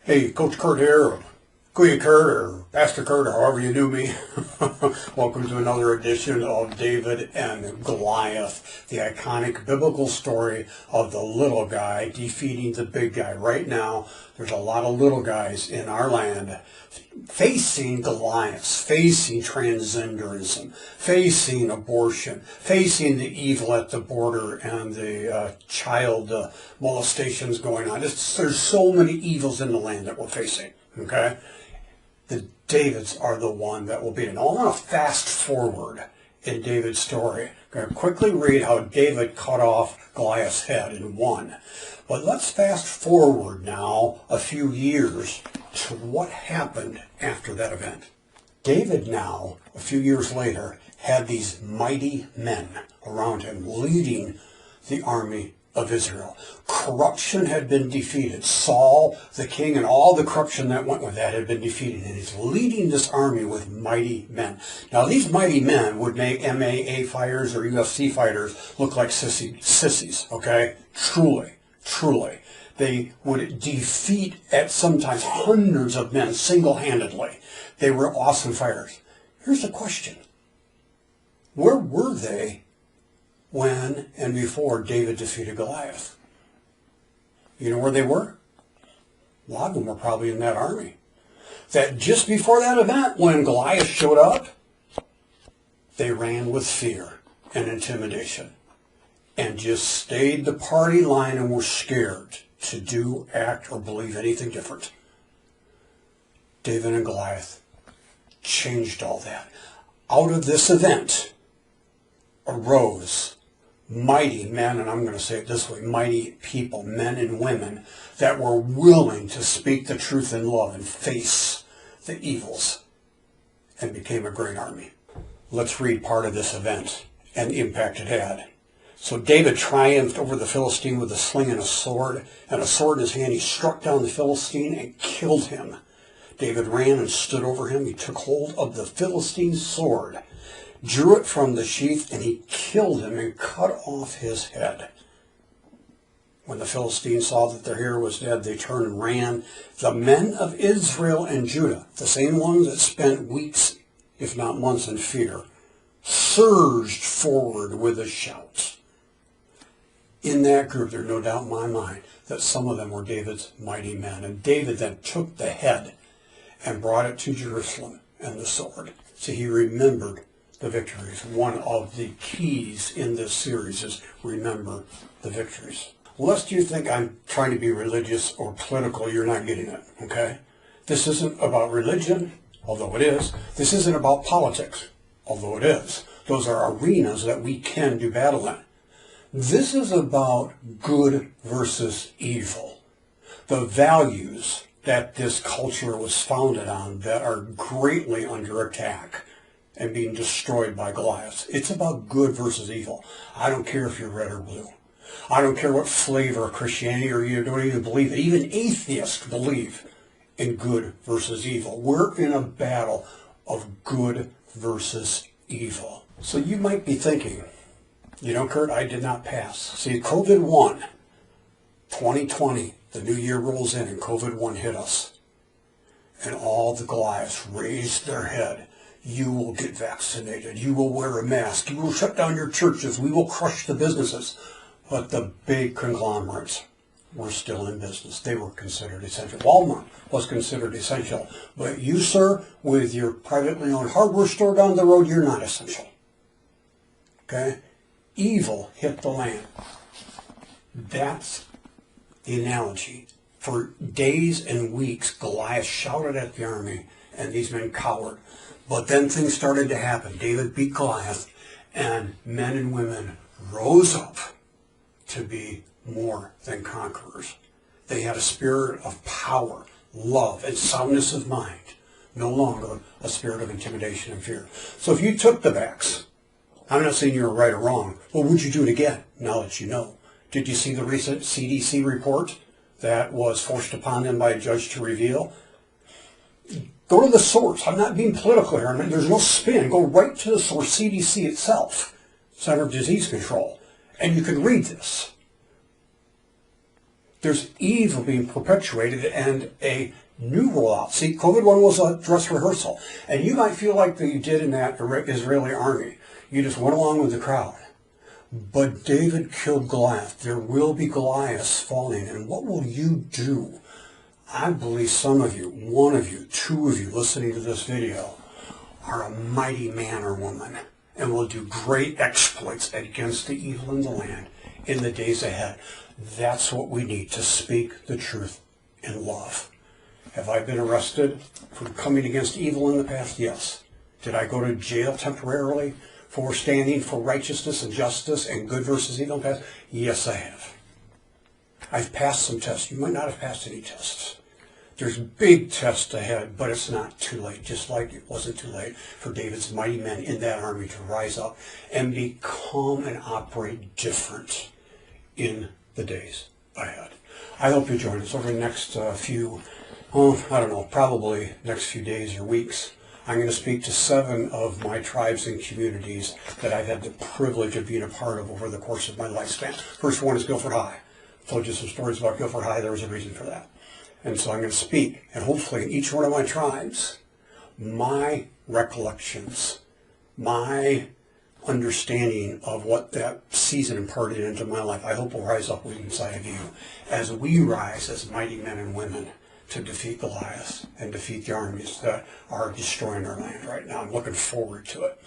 Hey, Coach Kurt here, or Kuya Kurt, or Pastor Kurt, or however you do me. Welcome to another edition of David and Goliath, the iconic biblical story of the little guy defeating the big guy. Right now, there's a lot of little guys in our land facing Goliaths, facing transgenderism, facing abortion, facing the evil at the border and the child molestations going on. There's so many evils in the land that we're facing, okay? The Davids are the one that will beat it. Now, I want to fast forward in David's story. I'm going to quickly read how David cut off Goliath's head and won. But let's fast forward now a few years to what happened after that event. David now, a few years later, had these mighty men around him leading the army of Israel. Corruption had been defeated. Saul, the king, and all the corruption that went with that had been defeated. And he's leading this army with mighty men. Now, these mighty men would make MMA fighters or UFC fighters look like sissies, okay? Truly. They would defeat at sometimes hundreds of men single-handedly. They were awesome fighters. Here's the question. Where were they when and before David defeated Goliath? You know where they were? A lot of them were probably in that army. That just before that event, when Goliath showed up, they ran with fear and intimidation and just stayed the party line and were scared to do, act, or believe anything different. David and Goliath changed all that. Out of this event arose mighty men, and I'm going to say it this way, mighty people, men and women that were willing to speak the truth in love and face the evils, and became a great army. Let's read part of this event and the impact it had. So David triumphed over the Philistine with a sling and a sword in his hand. He struck down the Philistine and killed him. David ran and stood over him. He took hold of the Philistine's sword, drew it from the sheath, and he killed him and cut off his head. When the Philistines saw that their hero was dead, they turned and ran. The men of Israel and Judah, the same ones that spent weeks, if not months, in fear, surged forward with a shout. In that group, there's no doubt in my mind that some of them were David's mighty men. And David then took the head and brought it to Jerusalem and the sword. So he remembered the victories. One of the keys in this series is remember the victories. Lest you think I'm trying to be religious or political, you're not getting it, okay? This isn't about religion, although it is. This isn't about politics, although it is. Those are arenas that we can do battle in. This is about good versus evil. The values that this culture was founded on that are greatly under attack and being destroyed by Goliath. It's about good versus evil. I don't care if you're red or blue. I don't care what flavor of Christianity or you don't even believe it. Even atheists believe in good versus evil. We're in a battle of good versus evil. So you might be thinking, you know, Kurt, I did not pass. See, COVID won. 2020, the new year rolls in and COVID won hit us. And all the Goliaths raised their head. You will get vaccinated. You will wear a mask. You will shut down your churches. We will crush the businesses. But the big conglomerates were still in business. They were considered essential. Walmart was considered essential. But you, sir, with your privately owned hardware store down the road, you're not essential. Okay? Evil hit the land. That's the analogy. For days and weeks, Goliath shouted at the army, and these men cowered. But then things started to happen. David beat Goliath, and men and women rose up to be more than conquerors. They had a spirit of power, love, and soundness of mind, no longer a spirit of intimidation and fear. So if you took the vax, I'm not saying you're right or wrong, but would you do it again now that you know? Did you see the recent CDC report that was forced upon them by a judge to reveal? Go to the source. I'm not being political here. There's no spin. Go right to the source, CDC itself, Center of Disease Control, and you can read this. There's evil being perpetuated and a new rollout. See, COVID-1 was a dress rehearsal. And you might feel like that you did in that Israeli army. You just went along with the crowd. But David killed Goliath. There will be Goliaths falling. And what will you do? I believe some of you, one of you, two of you listening to this video are a mighty man or woman and will do great exploits against the evil in the land in the days ahead. That's what we need, to speak the truth in love. Have I been arrested for coming against evil in the past? Yes. Did I go to jail temporarily for standing for righteousness and justice and good versus evil in the past? Yes, I have. I've passed some tests. You might not have passed any tests. There's big tests ahead, but it's not too late, just like it wasn't too late for David's mighty men in that army to rise up and become and operate different in the days ahead. I hope you join us over the next probably next few days or weeks. I'm going to speak to 7 of my tribes and communities that I've had the privilege of being a part of over the course of my lifespan. First one is Guilford High. I told you some stories about Guilford High. There was a reason for that. And so I'm going to speak, and hopefully in each one of my tribes, my recollections, my understanding of what that season imparted into my life, I hope will rise up inside of you as we rise as mighty men and women to defeat Goliath and defeat the armies that are destroying our land right now. I'm looking forward to it.